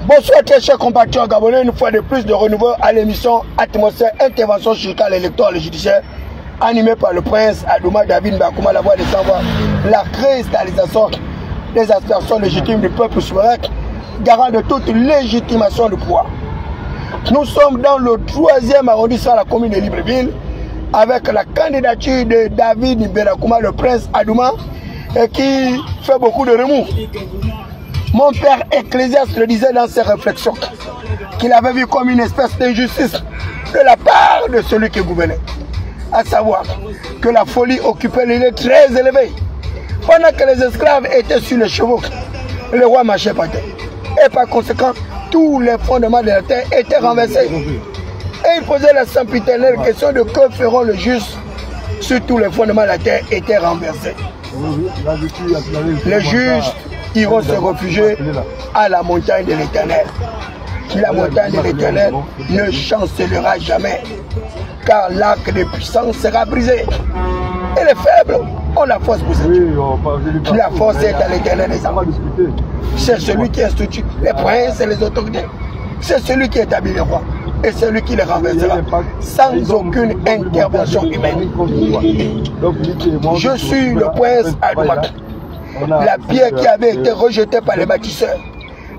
Bonsoir très chers compatriotes gabonais, une fois de plus de renouveau à l'émission Atmosphère Intervention chirurgicale électorale et judiciaire animée par le prince Adouma David Mbakouma, la voix des sans-voix, la cristallisation des aspirations légitimes du peuple souverain, garant de toute légitimation du pouvoir. Nous sommes dans le 3e arrondissement de la commune de Libreville avec la candidature de David Mbakouma, le prince Adouma, qui fait beaucoup de remous. Mon père Ecclésiaste le disait dans ses réflexions qu'il avait vu comme une espèce d'injustice de la part de celui qui gouvernait. À savoir que la folie occupait les lieux très élevés. Pendant que les esclaves étaient sur les chevaux, le roi marchait par terre. Et par conséquent, tous les fondements de la terre étaient renversés. Et il posait la sempiternelle question de que feront le juste si tous les fondements de la terre étaient renversés. Les justes iront se réfugier à la montagne de l'Éternel. La montagne de l'Éternel ne chancellera jamais, car l'arc de puissance sera brisé. Et les faibles ont la force pour ça. La force est à l'Éternel des armées. C'est celui qui institue les princes et les autorités. C'est celui qui établit les rois. Et celui qui les renversera sans aucune intervention humaine. Je suis le prince Adouma. La pierre qui avait été rejetée par les bâtisseurs,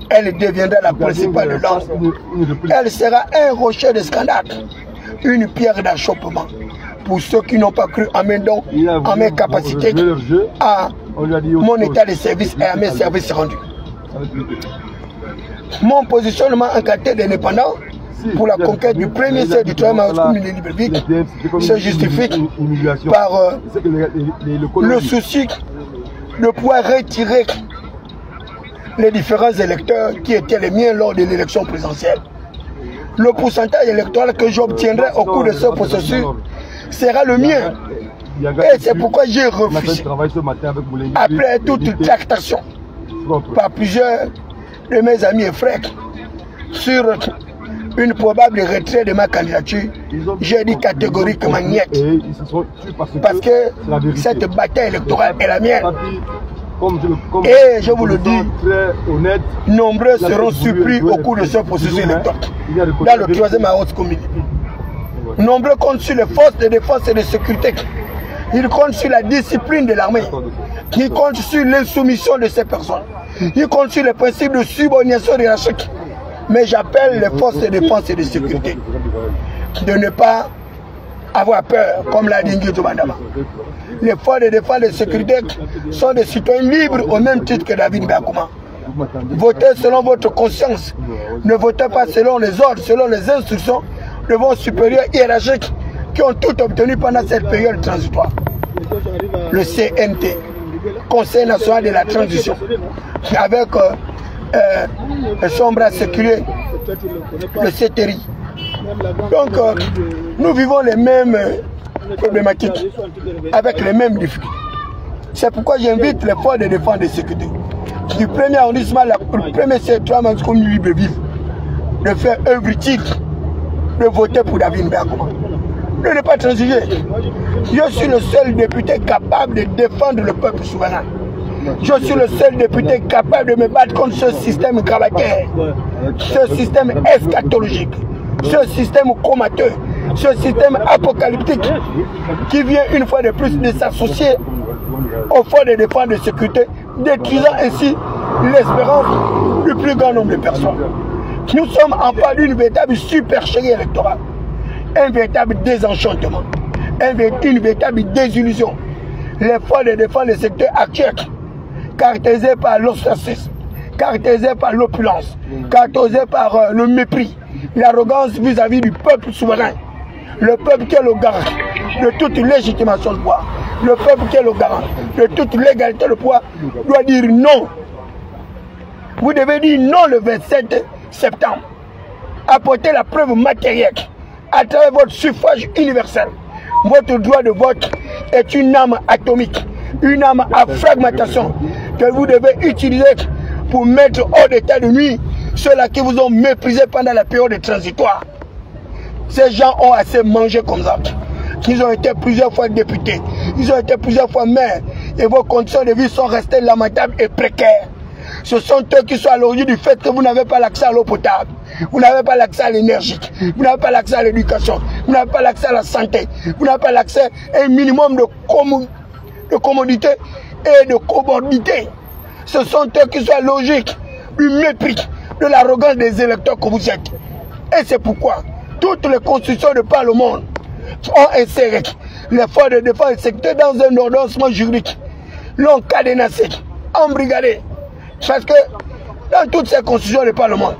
elle deviendra la principale de l'ordre. Elle sera un rocher de scandale, une pierre d'achoppement pour ceux qui n'ont pas cru en mes dons, en mes capacités, à mon état de service et à mes services rendus. Mon positionnement en qualité d'indépendant pour la conquête du premier siècle du 3e arrondissement de Libreville se justifie par le souci de pouvoir retirer les différents électeurs qui étaient les miens lors de l'élection présidentielle. Le pourcentage électoral que j'obtiendrai au cours de ce processus sera le mien. Et c'est pourquoi j'ai refusé, après toute tractation par plusieurs de mes amis et frères sur une probable retrait de ma candidature, j'ai dit catégoriquement niet. Parce que cette bataille électorale est la mienne. Et je vous le dis, nombreux seront surpris au cours de ce processus électoral dans le 3e arrondissement. Nombreux comptent sur les forces de défense et de sécurité. Ils comptent sur la discipline de l'armée. Ils comptent sur l'insoumission de ces personnes. Ils comptent sur les principes de subordination hiérarchique. Mais j'appelle les forces de défense et de sécurité de ne pas avoir peur, comme l'a dit Nguyen Bandama. Les forces de défense et de sécurité sont des citoyens libres au même titre que David Mbakouma. Votez selon votre conscience. Ne votez pas selon les ordres, selon les instructions de vos supérieurs hiérarchiques qui ont tout obtenu pendant cette période transitoire. Le CNT, Conseil national de la transition, avec son bras séculier, le CTRI. Donc, nous vivons les mêmes problématiques, avec les mêmes difficultés. C'est pourquoi j'invite les forces de défense et de sécurité du 1er arrondissement, le premier secteur comme Libreville, de faire œuvre utile, de voter pour David Mbakouma. De ne pas transiger. Je suis le seul député capable de défendre le peuple souverain. Je suis le seul député capable de me battre contre ce système gravataire, ce système eschatologique, ce système comateux, ce système apocalyptique qui vient une fois de plus de s'associer aux forces de défense et de sécurité, détruisant ainsi l'espérance du plus grand nombre de personnes. Nous sommes en face d'une véritable supercherie électorale, un véritable désenchantement, une véritable désillusion. Les forces de défense et de sécurité actuelles, caractérisées par l'ostracisme, caractérisées par l'opulence, caractérisées par le mépris, l'arrogance vis-à-vis du peuple souverain. Le peuple qui est le garant de toute légitimation de pouvoir, le peuple qui est le garant de toute légalité de pouvoir, doit dire non. Vous devez dire non le 27 septembre. Apportez la preuve matérielle à travers votre suffrage universel. Votre droit de vote est une arme atomique, une arme à fragmentation que vous devez utiliser pour mettre hors d'état de nuire ceux-là qui vous ont méprisé pendant la période transitoire. Ces gens ont assez mangé comme ça. Ils ont été plusieurs fois députés, ils ont été plusieurs fois maires et vos conditions de vie sont restées lamentables et précaires. Ce sont eux qui sont à l'origine du fait que vous n'avez pas l'accès à l'eau potable. Vous n'avez pas l'accès à l'énergie. Vous n'avez pas l'accès à l'éducation. Vous n'avez pas l'accès à la santé. Vous n'avez pas l'accès à un minimum de commodité et de commodité. Ce sont eux qui sont à l'origine du mépris, de l'arrogance des électeurs que vous êtes. Et c'est pourquoi toutes les constitutions de par le monde ont inséré les forces de défense et de sécurité dans un ordonnancement juridique. L'ont cadenassé, embrigadé. Parce que dans toutes ces constitutions de par le monde,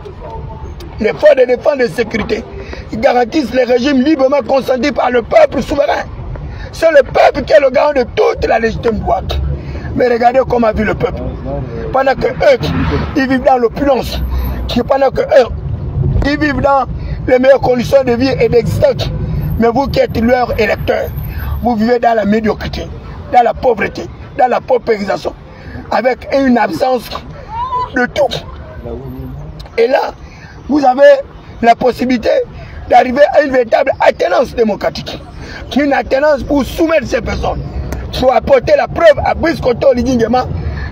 les forces de défense et de sécurité garantissent les régimes librement consentis par le peuple souverain. C'est le peuple qui est le garant de toute la légitime boîte. Mais regardez comment vit le peuple. Pendant que eux, ils vivent dans l'opulence, pendant que eux, ils vivent dans les meilleures conditions de vie et d'existence. Mais vous qui êtes leurs électeurs, vous vivez dans la médiocrité, dans la pauvreté, dans la paupérisation, avec une absence de tout. Et là, vous avez la possibilité d'arriver à une véritable alternance démocratique. Une alternance pour soumettre ces personnes, pour apporter la preuve à Brice Oligui Nguema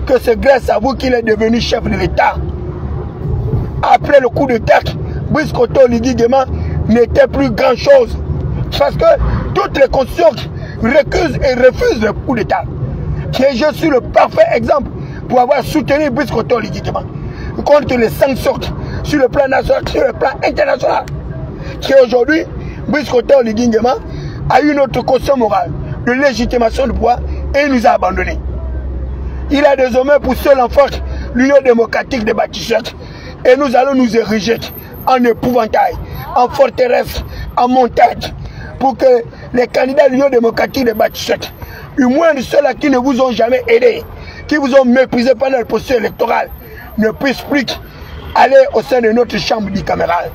que c'est grâce à vous qu'il est devenu chef de l'État. Après le coup d'État, Brice Oligui Nguema n'était plus grand chose. Parce que toutes les constitutions récusent et refusent le coup d'État. Et je suis le parfait exemple pour avoir soutenu Brice Oligui Nguema contre les sanctions sur le plan national, sur le plan international. Qui aujourd'hui, Brice Oligui Nguema a une autre caution morale de légitimation du pouvoir et il nous a abandonnés. Il a désormais pour seul enfant l'Union démocratique des bâtisseurs et nous allons nous ériger en épouvantail, en forteresse, en montagne pour que les candidats de l'Union démocratique des bâtisseurs, du moins de ceux-là qui ne vous ont jamais aidé, qui vous ont méprisé pendant le processus électoral, ne puissent plus aller au sein de notre chambre bicamérale.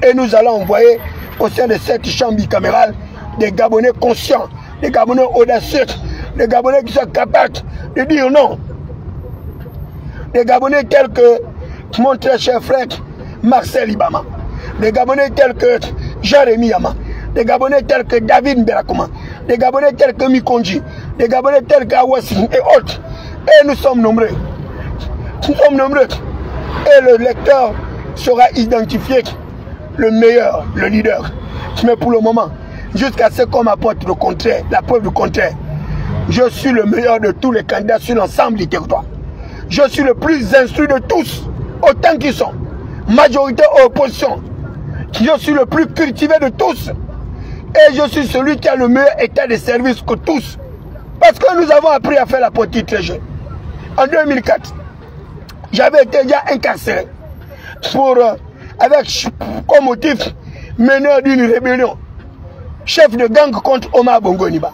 Et nous allons envoyer au sein de cette chambre bicamérale des Gabonais conscients, des Gabonais audacieux, des Gabonais qui sont capables de dire non. Des Gabonais tels que mon très cher frère Marcel Ibama, des Gabonais tels que Jérémy Yama, des Gabonais tels que David Mbelakoma, des Gabonais tels que Mikonji, des Gabonais tels qu'Awassi et autres. Et nous sommes nombreux. Nous sommes nombreux. Et le lecteur sera identifié le meilleur, le leader. Mais pour le moment, jusqu'à ce qu'on m'apporte le contraire, la preuve du contraire, je suis le meilleur de tous les candidats sur l'ensemble du territoire. Je suis le plus instruit de tous, autant qu'ils sont. Majorité ou opposition. Je suis le plus cultivé de tous. Et je suis celui qui a le meilleur état de service que tous. Parce que nous avons appris à faire la politique très jeune. En 2004, j'avais été déjà incarcéré pour, avec comme motif meneur d'une rébellion, chef de gang contre Omar Bongo Ondimba.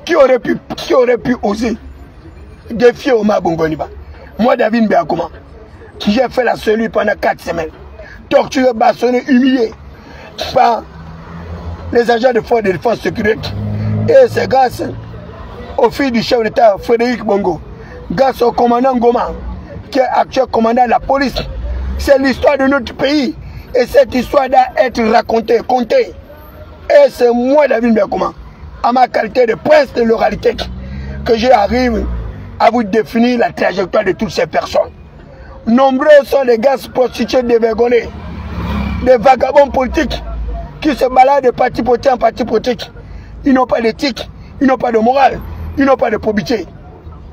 Qui aurait pu oser défier Omar Bongo Ondimba? Moi, David Mbelakoma, j'ai fait la cellule pendant 4 semaines, torturé, bâtonné, humilié par les agents de force de défense sécurité. Et c'est grâce au fils du chef d'État Frédéric Bongo, grâce au commandant Goma, qui est actuel commandant de la police. C'est l'histoire de notre pays. Et cette histoire doit être racontée, contée. Et c'est moi, David Mbelakoma, à ma qualité de prince de l'oralité, que j'arrive à vous définir la trajectoire de toutes ces personnes. Nombreux sont les gars prostitués dévergonnés, des vagabonds politiques qui se baladent de parti politique en parti politique. Ils n'ont pas d'éthique, ils n'ont pas de morale, ils n'ont pas de probité.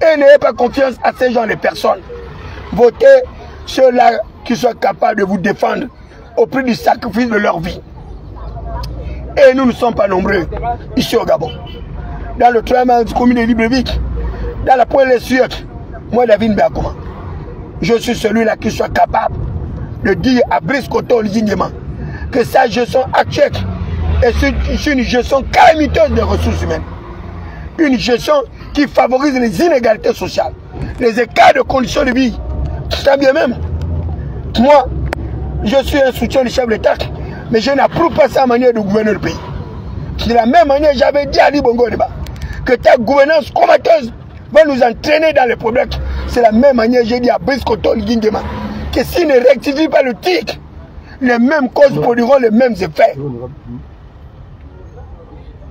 Et n'ayez pas confiance à ces gens de personnes. Votez ceux-là qui sont capables de vous défendre au prix du sacrifice de leur vie. Et nous ne sommes pas nombreux ici au Gabon. Dans le traitement du commune de Libreville, dans la poêle des moi David Mbelakoma, je suis celui-là qui soit capable de dire à Brice Oligui Nguema que sa gestion actuelle est une gestion calamiteuse des ressources humaines. Une gestion qui favorise les inégalités sociales, les écarts de conditions de vie. Ça bien même. Moi, je suis un soutien du chef de l'État, mais je n'approuve pas sa manière de gouverner le pays. De la même manière, j'avais dit à Ali Bongo Ondimba que ta gouvernance comateuse va nous entraîner dans les problèmes. C'est la même manière, j'ai dit à Brice Oligui Nguema que s'il ne rectifie pas le tir, les mêmes causes produiront les mêmes effets.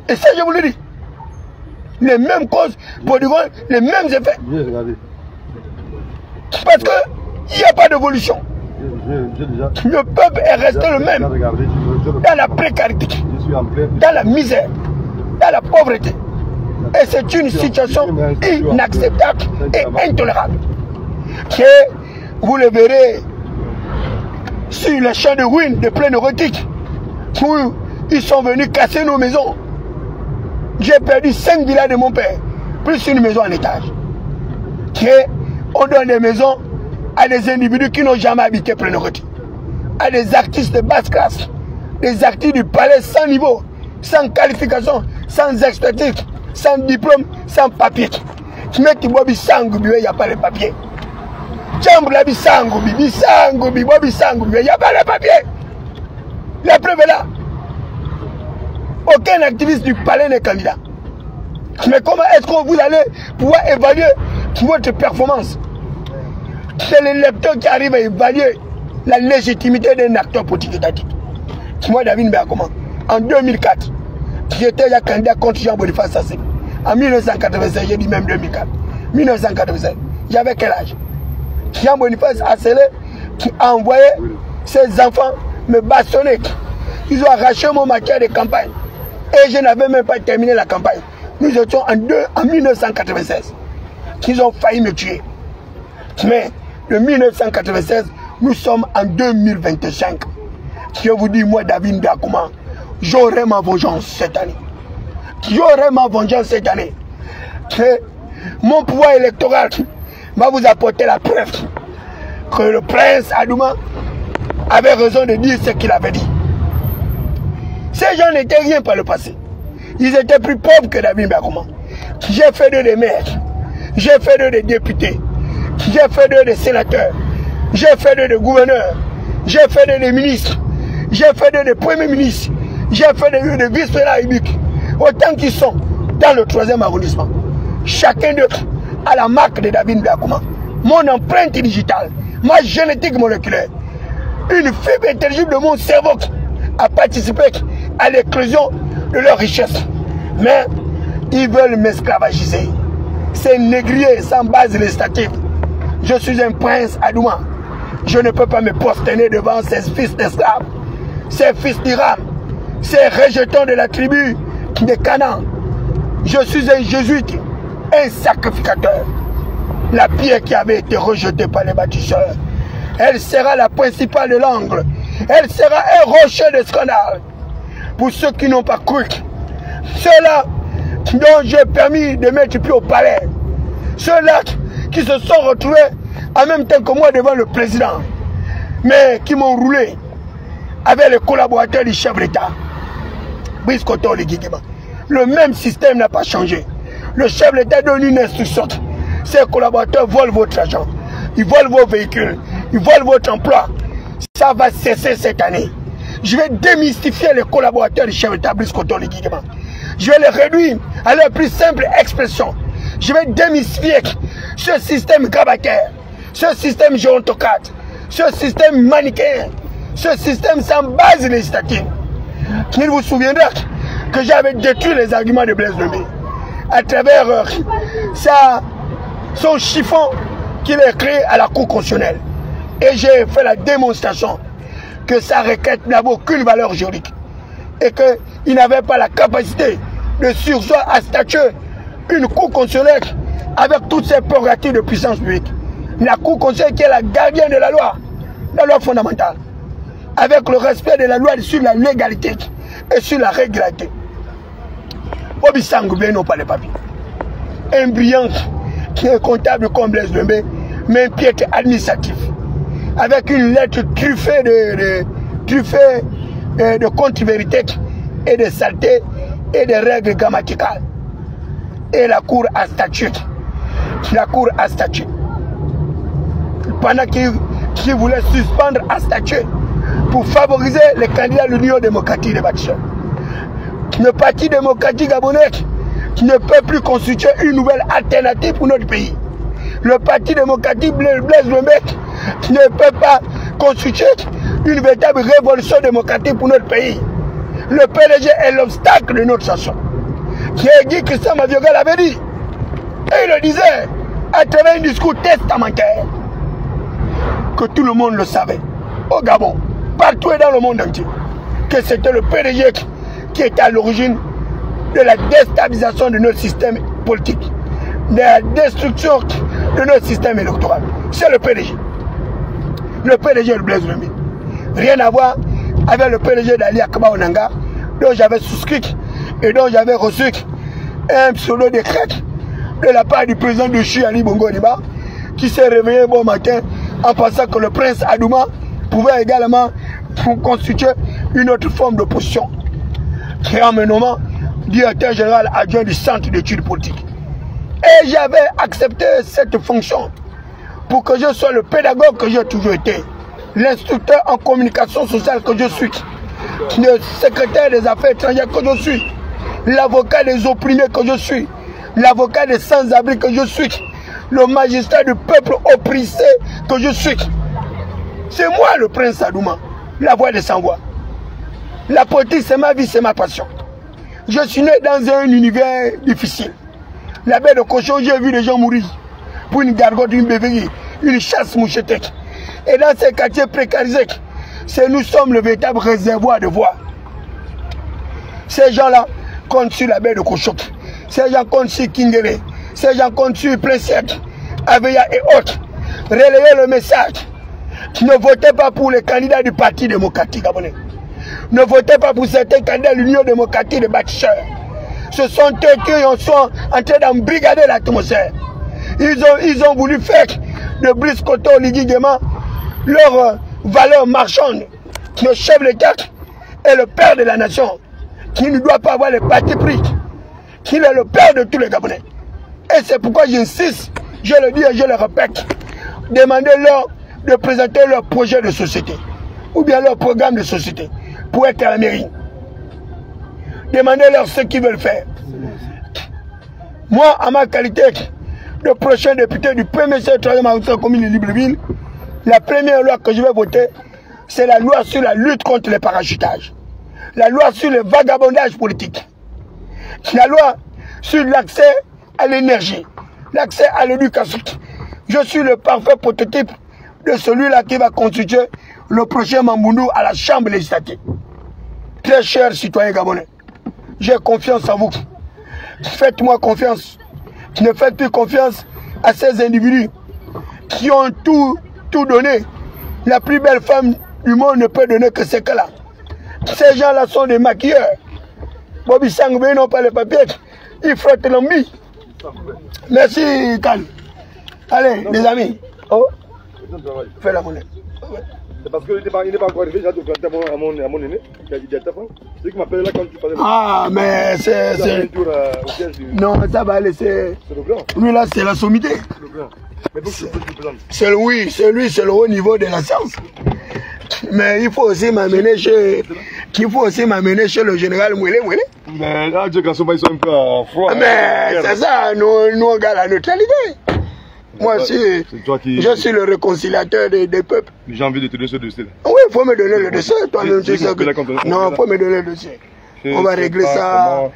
Et ça, je vous le dis. Les mêmes causes produiront les mêmes effets. Parce que Il n'y a pas d'évolution. Le peuple est resté le même. Dans la précarité, dans la misère, dans la pauvreté. Et c'est une situation inacceptable et intolérable. Que vous le verrez sur les champs de ruines de plaine érotique, où ils sont venus casser nos maisons. J'ai perdu 5 villas de mon père, plus une maison en étage. On donne des maisons à des individus qui n'ont jamais habité plaine érotique, à des artistes de basse classe, des artistes du palais sans niveau, sans qualification, sans expertise, sans diplôme, sans papier. Tu mets qu'il n'y a pas de papier. Il n'y a pas de papier. La preuve est là. Aucun activiste du palais n'est candidat. Mais comment est-ce que vous allez pouvoir évaluer votre performance? C'est le lecteur qui arrive à évaluer la légitimité d'un acteur politique étatique. Moi, David Mbakoma, en 2004, j'étais candidat contre Jean-Boniface Sassé. En 1996, j'ai dit même 2004. 1996, j'avais quel âge? Jean-Boniface Assélé qui a envoyé ses enfants me bastonner. Ils ont arraché mon matière de campagne. Et je n'avais même pas terminé la campagne. Nous étions en 1996. Ils ont failli me tuer. Mais de 1996, nous sommes en 2025. Je vous dis, moi, David Mbakoma, j'aurai ma vengeance cette année. J'aurai ma vengeance cette année. Que mon pouvoir électoral va vous apporter la preuve que le prince Adouma avait raison de dire ce qu'il avait dit. Ces gens n'étaient rien par le passé. Ils étaient plus pauvres que David Mbakoma. J'ai fait d'eux des maires. J'ai fait d'eux des députés. J'ai fait d'eux des sénateurs. J'ai fait d'eux des gouverneurs. J'ai fait d'eux des ministres. J'ai fait d'eux des premiers ministres. J'ai fait d'eux des vice-présidents républiques. Autant qu'ils sont dans le 3e arrondissement. Chacun d'eux a la marque de David Mbakoma. Mon empreinte digitale, ma génétique moléculaire, une fibre intelligible de mon cerveau a participé à l'éclosion de leur richesse. Mais ils veulent m'esclavagiser. C'est négrier sans base législative. Je suis un prince Adouma. Je ne peux pas me prosterner devant ces fils d'esclaves, ces fils d'Iram, ces rejetons de la tribu de Canaan. Je suis un jésuite, un sacrificateur. La pierre qui avait été rejetée par les bâtisseurs, elle sera la principale de l'angle. Elle sera un rocher de scandale. Pour ceux qui n'ont pas cru, ceux-là dont j'ai permis de mettre pied au palais, ceux-là qui se sont retrouvés en même temps que moi devant le président, mais qui m'ont roulé avec les collaborateurs du chef d'État. Le même système n'a pas changé. Le chef d'État donne une instruction. Ces collaborateurs volent votre argent. Ils volent vos véhicules. Ils volent votre emploi. Ça va cesser cette année. Je vais démystifier les collaborateurs du chef d'État. Je vais les réduire à leur plus simple expression. Je vais démystifier ce système grabataire, ce système gérontocrate, ce système manichéen, ce système sans base législative. Il vous souviendra que j'avais détruit les arguments de Blaise Lemay à travers son chiffon qu'il a créé à la Cour constitutionnelle. Et j'ai fait la démonstration que sa requête n'avait aucune valeur juridique et qu'il n'avait pas la capacité de surseoir à statuer une Cour constitutionnelle avec toutes ses prérogatives de puissance publique. La Cour constitutionnelle qui est la gardienne de la loi fondamentale, avec le respect de la loi sur la légalité et sur la régularité. Bobby Sangoubé n'ont pas les papiers. Un brillant qui est comptable comme Blaise Lemay, mais un piètre administratif, avec une lettre truffée de contre-vérité et de saleté et de règles grammaticales. Et la Cour a statué. La Cour a statué. Pendant qu'il voulait suspendre à statuer pour favoriser les candidats de l'Union démocratique des bâtisseurs. Le Parti démocratique gabonais qui ne peut plus constituer une nouvelle alternative pour notre pays. Le Parti démocratique Blaise Lemay qui ne peut pas constituer une véritable révolution démocratique pour notre pays. Le PDG est l'obstacle de notre nation. Guy Christian Mavioga l'avait dit. Et il le disait à travers un discours testamentaire. que tout le monde le savait, au Gabon, partout et dans le monde entier, que c'était le PDG qui était à l'origine de la déstabilisation de notre système politique, de la destruction de notre système électoral. C'est le PDG. Le PDG de Blaise Lemine. Rien à voir avec le PDG d'Ali Akaba Onanga, dont j'avais souscrit et dont j'avais reçu un pseudo décret de la part du président de Chi Ali Bongo Ondimba, qui s'est réveillé bon matin en pensant que le prince Adouma pouvait également constituer une autre forme d'opposition, qui est en me nommant directeur général adjoint du centre d'études politiques. Et j'avais accepté cette fonction pour que je sois le pédagogue que j'ai toujours été, l'instructeur en communication sociale que je suis, le secrétaire des affaires étrangères que je suis, l'avocat des opprimés que je suis, l'avocat des sans-abri que je suis, le magistrat du peuple opprimé que je suis. C'est moi le prince Adouma, la voix des sans-voix. La politique, c'est ma vie, c'est ma passion. Je suis né dans un univers difficile. La baie de cochon, j'ai vu des gens mourir pour une gargote, une béverie, une chasse mouchetée. Et dans ces quartiers précarisés, nous sommes le véritable réservoir de voix. Ces gens-là comptent sur la baie de cochon. Ces gens comptent sur Kingere. Ces gens comptent sur Prince-Sec, Aveya et autres. Relayez le message. Ne votez pas pour les candidats du Parti démocratique gabonais. Ne votez pas pour certains candidats de l'Union démocratique des bâtisseurs. Ce sont eux qui sont en train d'embrigader l'atmosphère. Ils ont voulu faire de Brice Koto Ligui-Nguema leur valeur marchande. Le chef de l'État est le père de la nation, qui ne doit pas avoir les partis pris, qui est le père de tous les Gabonais. Et c'est pourquoi j'insiste, je le dis et je le répète, demandez-leur de présenter leur projet de société, ou bien leur programme de société, pour être à la mairie. Demandez-leur ce qu'ils veulent faire. Moi, à ma qualité de prochain député du 1er secteur de ma commune de Libreville, la première loi que je vais voter, c'est la loi sur la lutte contre les parachutages. La loi sur le vagabondage politique. La loi sur l'accès à l'énergie, l'accès à l'éducation. Je suis le parfait prototype de celui-là qui va constituer le prochain Mamboundou à la Chambre législative. Très chers citoyens gabonais, j'ai confiance en vous. Faites-moi confiance. Ne faites plus confiance à ces individus qui ont tout donné. La plus belle femme du monde ne peut donner que ce qu'elle a. Ces gens-là sont des maquilleurs. Bobby Sangbe n'ont pas les papiers. Ils frottent l'ambi. Merci, Kal. Allez, les amis. Oh, fais la monnaie. C'est parce qu'il n'est pas encore arrivé, j'ai documenté à mon aîné, qui a dit à ta femme. C'est qui m'appelle là quand tu parlais. Ah, mais c'est. Non, ça va laisser. C'est le grand. Lui là, c'est la sommité. C'est le grand. Mais donc, c'est oui, c'est lui, c'est le haut niveau de la science. Mais il faut aussi m'amener chez. Il faut aussi m'amener chez le général Mouélé. Mais là, Dieu, quand ils sont un peu à froid. Mais c'est ça, nous on garde la neutralité. Moi aussi, je suis le réconciliateur des peuples. J'ai envie de te donner ce dossier. Oui, il faut me donner le dossier. Toi-même, tu sais que... Non, il faut me donner le dossier. On va régler ça.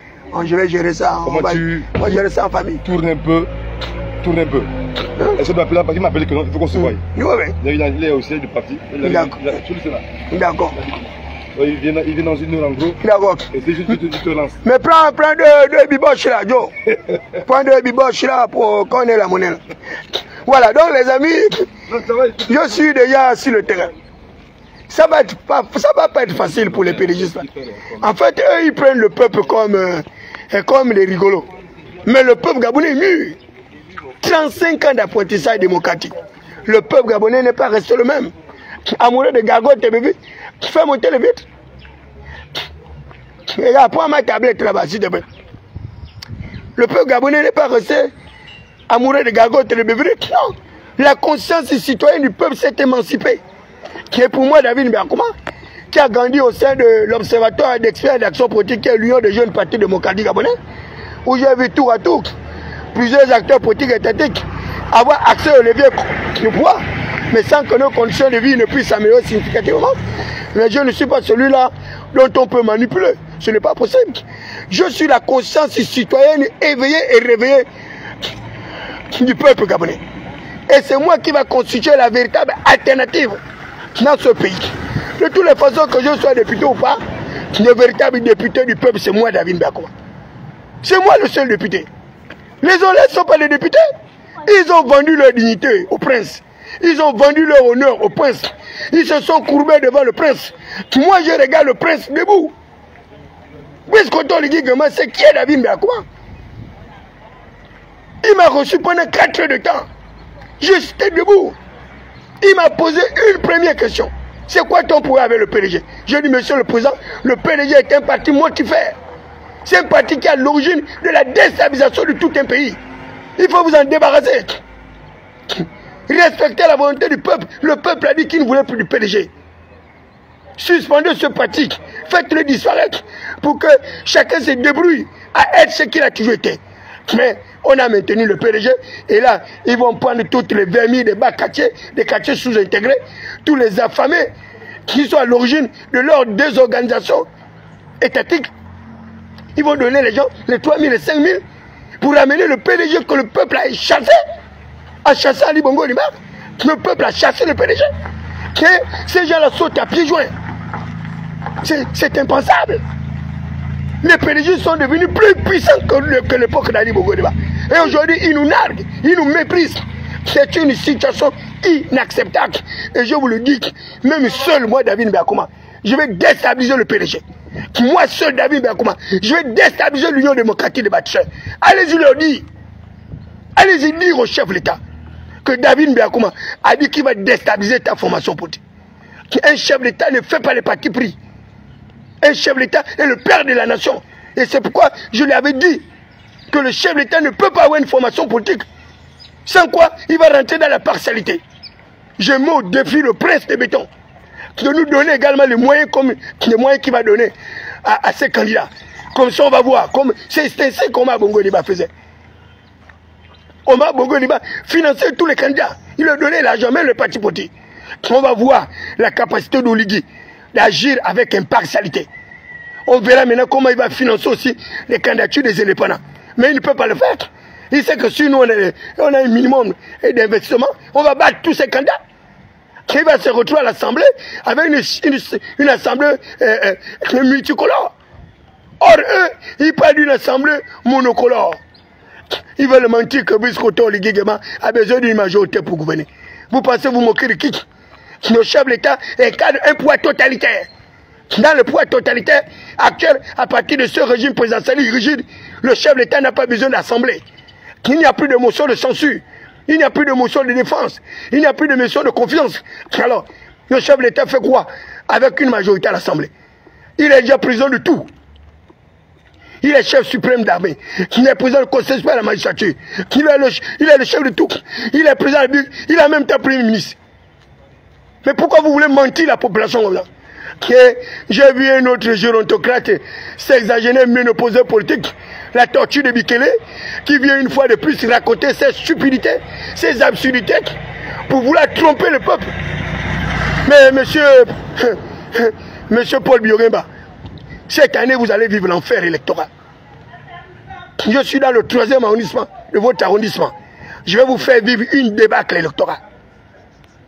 Je vais gérer ça. On va gérer ça en famille. Tourne un peu. Est-ce que tu m'appelles là? Il m'a appelé que non, il faut qu'on se voie. Il est au siège du parti. D'accord. Il vient dans une heure en gros. D'accord. Et c'est juste que tu te lances. Mais prends deux biboches là, Joe. Prends deux biboches là pour qu'on ait la monnaie. Voilà, donc les amis, je suis déjà sur le terrain. Ça va pas être facile pour les pédégistes. En fait, eux, ils prennent le peuple comme des rigolos. Mais le peuple gabonais est mûr. 35 ans d'apprentissage démocratique. Le peuple gabonais n'est pas resté le même. Amoureux de gargote et bébé, fais monter le vitre. Regarde, prends ma tablette là-bas, s'il te plaît. Le peuple gabonais n'est pas resté amoureux de gargote et de bébé. Non. La conscience citoyenne du peuple s'est émancipée. Qui est pour moi David Mberkouma, qui a grandi au sein de l'Observatoire d'experts d'action politique, qui est l'Union des jeunes partis démocratiques gabonais, où j'ai vu tour à tour plusieurs acteurs politiques et étatiques avoir accès au levier du pouvoir, mais sans que nos conditions de vie ne puissent s'améliorer significativement. Mais je ne suis pas celui-là dont on peut manipuler. Ce n'est pas possible. Je suis la conscience citoyenne éveillée et réveillée du peuple gabonais. Et c'est moi qui va constituer la véritable alternative dans ce pays. De toutes les façons, que je sois député ou pas, le véritable député du peuple, c'est moi, David Mbakoma. C'est moi le seul député. Les autres ne sont pas les députés. Ils ont vendu leur dignité au prince. Ils ont vendu leur honneur au prince. Ils se sont courbés devant le prince. Moi, je regarde le prince debout. C'est qui est David Mbakoma? Il m'a reçu pendant 4 heures de temps. J'étais debout. Il m'a posé une première question. C'est quoi ton pouvoir avec le PDG? J'ai dit, monsieur le président, le PDG est un parti mortifère. C'est un parti qui est à l'origine de la déstabilisation de tout un pays. Il faut vous en débarrasser. Respectez la volonté du peuple. Le peuple a dit qu'il ne voulait plus du PDG. Suspendez ce parti. Faites-le disparaître pour que chacun se débrouille à être ce qu'il a toujours été. Mais on a maintenu le PDG et là, ils vont prendre toutes les vermis des bas quartiers, des quartiers sous-intégrés, tous les affamés qui sont à l'origine de leur désorganisation étatique. Ils vont donner les gens les 3 000 et 5 000 pour amener le PDG que le peuple a chassé. A chassé Ali Bongo Ondimba. Le peuple a chassé le PDG. Que ces gens-là sautent à pieds joints. C'est impensable. Les PDG sont devenus plus puissants que l'époque d'Ali Bongo Ondimba. Et aujourd'hui, ils nous narguent, ils nous méprisent. C'est une situation inacceptable. Et je vous le dis, même seul moi, David Mbakoma, je vais déstabiliser le PDG. Moi seul, David Mbakoma, je vais déstabiliser l'Union démocratique des bâtisseurs. Allez-y leur dire. Allez-y dire au chef de l'État que David Mbakoma a dit qu'il va déstabiliser ta formation politique. Un chef d'État ne fait pas les partis pris. Un chef d'État est le père de la nation. Et c'est pourquoi je lui avais dit que le chef d'État ne peut pas avoir une formation politique. Sans quoi, il va rentrer dans la partialité. Je mets au défi le prince de béton de nous donner également les moyens qu'il va donner à ces candidats. Comme ça, on va voir. C'est ainsi qu'Omar Bongo Ondimba faisait. Omar Bongo Ondimba finançait tous les candidats. Il leur donnait l'argent, même le parti politique. On va voir la capacité d'Oligui d'agir avec impartialité. On verra maintenant comment il va financer aussi les candidatures des indépendants. Mais il ne peut pas le faire. Il sait que si nous, on a un minimum d'investissement, on va battre tous ces candidats. Il va se retrouver à l'Assemblée avec une Assemblée multicolore. Or, eux, ils parlent d'une Assemblée monocolore. Ils veulent mentir que Brice Koto Oligui Nguema a besoin d'une majorité pour gouverner. Vous pensez vous moquer de qui? Le chef de l'État incarne un pouvoir totalitaire. Dans le pouvoir totalitaire actuel, à partir de ce régime présidentiel rigide, le chef de l'État n'a pas besoin d'assemblée. Il n'y a plus de motion de censure. Il n'y a plus de motion de défense. Il n'y a plus de motion de confiance. Alors, le chef de l'État fait quoi avec une majorité à l'Assemblée? Il est déjà président de tout. Il est chef suprême d'armée. Il est président du Conseil supérieur de la magistrature. Il est le chef de tout. Il est président de la République. Il est en même temps Premier ministre. Mais pourquoi vous voulez mentir la population comme ça? J'ai vu un autre gérontocrate s'exagérer, ménopauseur politique, la tortue de Bikele, qui vient une fois de plus raconter ses stupidités, ses absurdités, pour vouloir tromper le peuple. Mais monsieur Paul Bioremba, cette année vous allez vivre l'enfer électoral. Je suis dans le 3e arrondissement de votre arrondissement. Je vais vous faire vivre une débâcle électorale.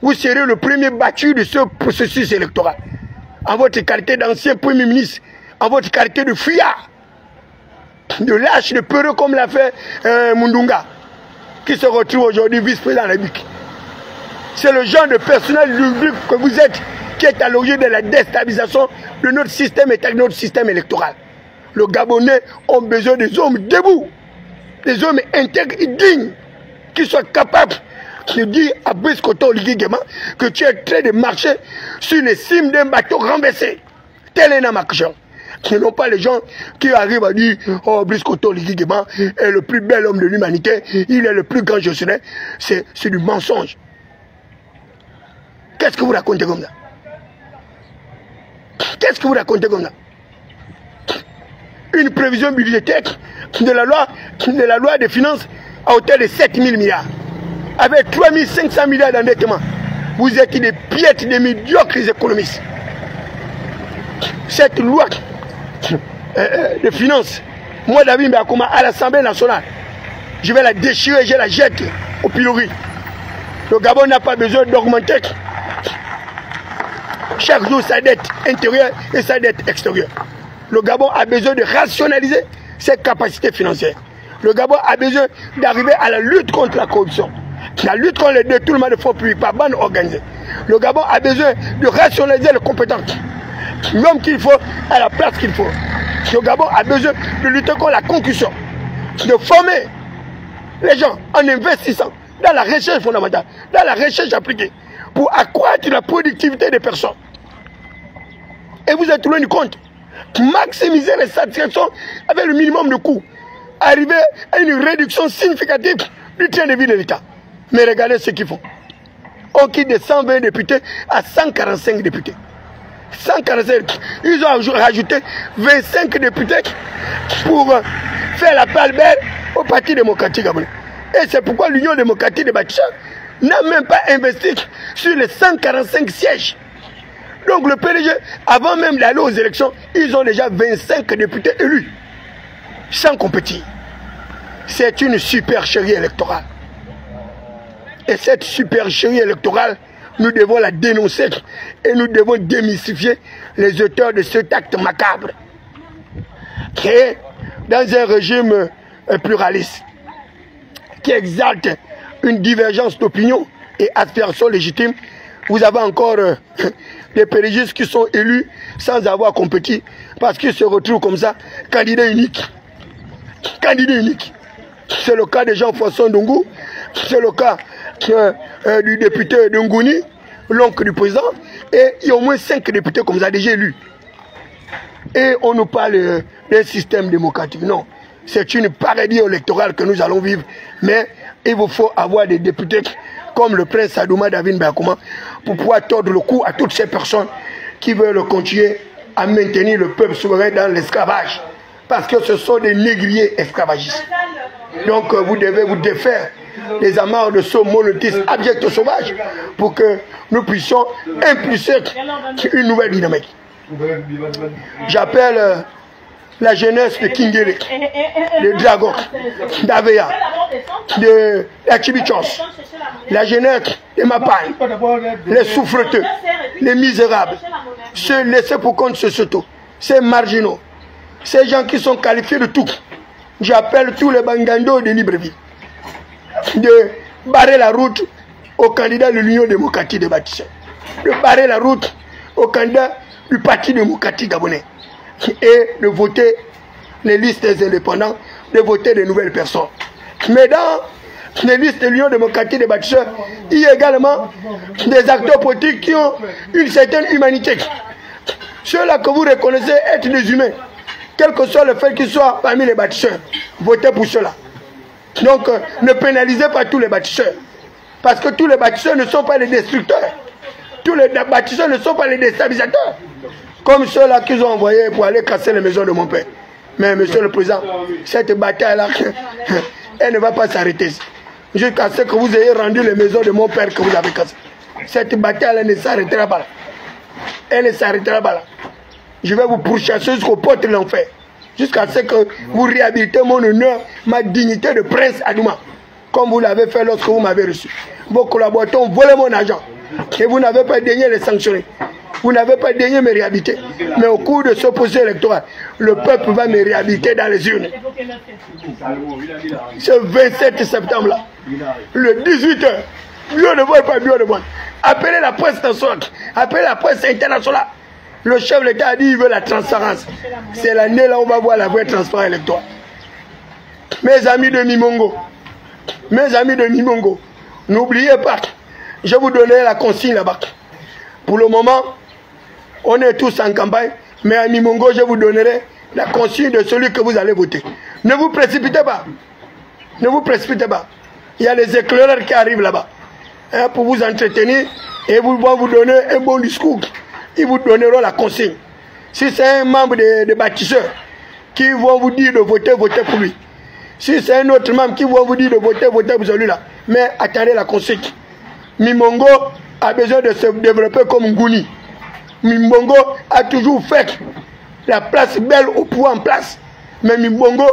Vous serez le premier battu de ce processus électoral. En votre qualité d'ancien Premier ministre, en votre qualité de fuyard, de lâche, de peureux comme l'a fait Mundunga, qui se retrouve aujourd'hui vice-président de la République. C'est le genre de personnel public que vous êtes qui est à l'origine de la déstabilisation de notre système et de notre système électoral. Le Gabonais ont besoin des hommes debout, des hommes intègres et dignes, qui soient capables de dire à Brice Koto Oligui Nguema que tu es en train de marcher sur les cimes d'un bateau renversé. Tel est Namakjan. Ce n'ont pas les gens qui arrivent à dire oh, Brice Koto Oligui Nguema est le plus bel homme de l'humanité, il est le plus grand gestionnaire. C'est du mensonge. Qu'est-ce que vous racontez comme ça? Qu'est-ce que vous racontez comme ça? Une prévision budgétaire de la loi des finances à hauteur de 7 000 milliards. Avec 3 500 milliards d'endettement. Vous êtes des piètres, des médiocres économistes. Cette loi de finances, moi David Mbakoma à l'Assemblée nationale, je vais la déchirer, je la jette au pilori. Le Gabon n'a pas besoin d'augmenter chaque jour sa dette intérieure et sa dette extérieure. Le Gabon a besoin de rationaliser ses capacités financières. Le Gabon a besoin d'arriver à la lutte contre la corruption. La lutte contre le détournement de fonds publics par bande organisée. Le Gabon a besoin de rationaliser les compétences. L'homme qu'il faut à la place qu'il faut. Le Gabon a besoin de lutter contre la concussion. De former les gens en investissant dans la recherche fondamentale, dans la recherche appliquée, pour accroître la productivité des personnes. Et vous êtes loin du compte. Maximiser les satisfactions avec le minimum de coûts. Arriver à une réduction significative du train de vie de l'État. Mais regardez ce qu'ils font. On quitte de 120 députés à 145 députés. 145. Ils ont rajouté 25 députés pour faire la part belle au Parti démocratique gabonais. Et c'est pourquoi l'Union démocratique des bâtisseurs n'a même pas investi sur les 145 sièges. Donc le PDG, avant même d'aller aux élections, ils ont déjà 25 députés élus, sans compétir. C'est une supercherie électorale. Et cette supercherie électorale, nous devons la dénoncer et nous devons démystifier les auteurs de cet acte macabre. Créé dans un régime pluraliste, qui exalte une divergence d'opinion et aspiration légitime, vous avez encore des pérégistes qui sont élus sans avoir compétit, parce qu'ils se retrouvent comme ça, candidats uniques. Candidats uniques. C'est le cas de Jean-François Ndongou, c'est le cas du député de Ngouni, l'oncle du président, et il y a au moins 5 députés comme ça déjà élus. Et on nous parle d'un système démocratique. Non, c'est une parodie électorale que nous allons vivre, mais il vous faut avoir des députés comme le prince Sadouma David Bakoma pour pouvoir tordre le cou à toutes ces personnes qui veulent continuer à maintenir le peuple souverain dans l'esclavage. Parce que ce sont des négriers esclavagistes. Donc vous devez vous défaire des amarres de ce monotisme abject sauvage pour que nous puissions impulser une nouvelle dynamique. J'appelle la jeunesse de Kingele, de Drago, d'Avea, de la Chibichos, la jeunesse de Mapan, les souffreteux, les misérables, ceux laissés pour compte Soto, ces marginaux, ces gens qui sont qualifiés de tout. J'appelle tous les bangandos de Libreville de barrer la route aux candidats de l'Union démocratique des bâtisseurs, de barrer la route aux candidats du Parti démocratique gabonais et de voter les listes des indépendants, de voter de nouvelles personnes. Mais dans les listes de l'Union démocratique des bâtisseurs, il y a également des acteurs politiques qui ont une certaine humanité. Ceux-là que vous reconnaissez être des humains, quel que soit le fait qu'ils soient parmi les bâtisseurs, votez pour cela. Donc ne pénalisez pas tous les bâtisseurs, parce que tous les bâtisseurs ne sont pas les destructeurs. Tous les bâtisseurs ne sont pas les déstabilisateurs, comme ceux-là qu'ils ont envoyés pour aller casser les maisons de mon père. Mais monsieur le président, cette bataille-là, elle ne va pas s'arrêter jusqu'à ce que vous ayez rendu les maisons de mon père que vous avez cassées. Cette bataille-là ne s'arrêtera pas là. Elle ne s'arrêtera pas là. Je vais vous pourchasser jusqu'aux portes de l'enfer, jusqu'à ce que vous réhabilitez mon honneur, ma dignité de prince Adouma, comme vous l'avez fait lorsque vous m'avez reçu. Vos collaborateurs ont volé mon argent et vous n'avez pas daigné les sanctionner. Vous n'avez pas daigné me réhabiliter. Mais au cours de ce processus électoral, le peuple va me réhabiliter dans les urnes. Ce 27 septembre-là, le 18h, mieux de voir, pas mieux de voir. Appelez la presse nationale, appelez la presse internationale. Le chef de l'État a dit qu'il veut la transparence. C'est l'année là où on va voir la vraie transparence électorale. Mes amis de Mimongo, n'oubliez pas, je vous donnerai la consigne là-bas. Pour le moment, on est tous en campagne, mais à Mimongo, je vous donnerai la consigne de celui que vous allez voter. Ne vous précipitez pas. Ne vous précipitez pas. Il y a les éclaireurs qui arrivent là-bas pour vous entretenir et vont vous donner un bon discours. Ils vous donneront la consigne. Si c'est un membre des bâtisseurs qui vont vous dire de voter, votez pour lui. Si c'est un autre membre qui va vous dire de voter, votez pour celui-là. Mais attendez la consigne. Mimongo a besoin de se développer comme Ngouni. Mimongo a toujours fait la place belle au pouvoir en place. Mais Mimongo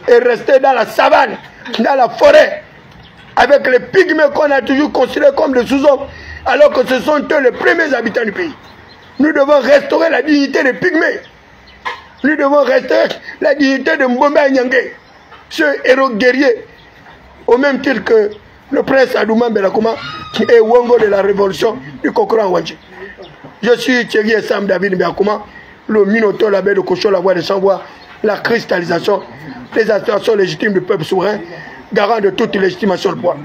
est resté dans la savane, dans la forêt. avec les pygmées qu'on a toujours considérés comme des sous-hommes, alors que ce sont eux les premiers habitants du pays. Nous devons restaurer la dignité des pygmées. Nous devons restaurer la dignité de Mbomba Nyangé, ce héros guerrier, au même titre que le prince Adouma Belakoma et Wongo de la révolution du Kokora Wanji. Je suis Thierry Sam David Belakoma, le Minotaure, la baie de Cochon, la voix des sans-voix, la cristallisation des aspirations légitimes du peuple souverain, garant de toute légitimation de poids.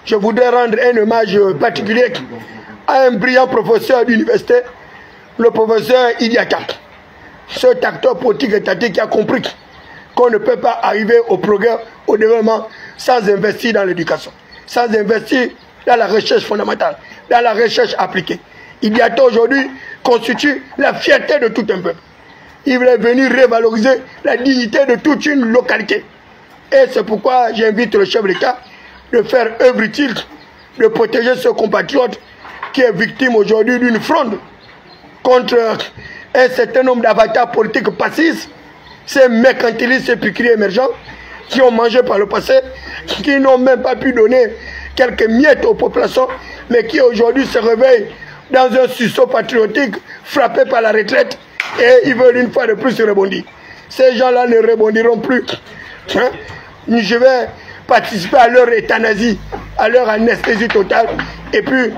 Je voudrais rendre un hommage particulier à un brillant professeur d'université, le professeur Idiaka, ce acteur politique étatique qui a compris qu'on ne peut pas arriver au progrès, au développement, sans investir dans l'éducation, sans investir dans la recherche fondamentale, dans la recherche appliquée. Idiaka aujourd'hui constitue la fierté de tout un peuple. Il voulait venir revaloriser la dignité de toute une localité. Et c'est pourquoi j'invite le chef de l'État de faire œuvre utile, de protéger ce compatriote qui est victime aujourd'hui d'une fronde contre un certain nombre d'avatars politiques passistes, ces mercantilistes et piqueries émergents qui ont mangé par le passé, qui n'ont même pas pu donner quelques miettes aux populations, mais qui aujourd'hui se réveillent dans un sursaut patriotique frappé par la retraite et ils veulent une fois de plus rebondir. Ces gens-là ne rebondiront plus. Hein? Je vais participer à leur euthanasie, à leur anesthésie totale. Et puis,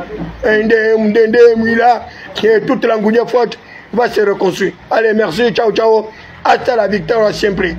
toute l'angounia forte va se reconstruire. Allez, merci, ciao, ciao. Hasta la victoire, siempre.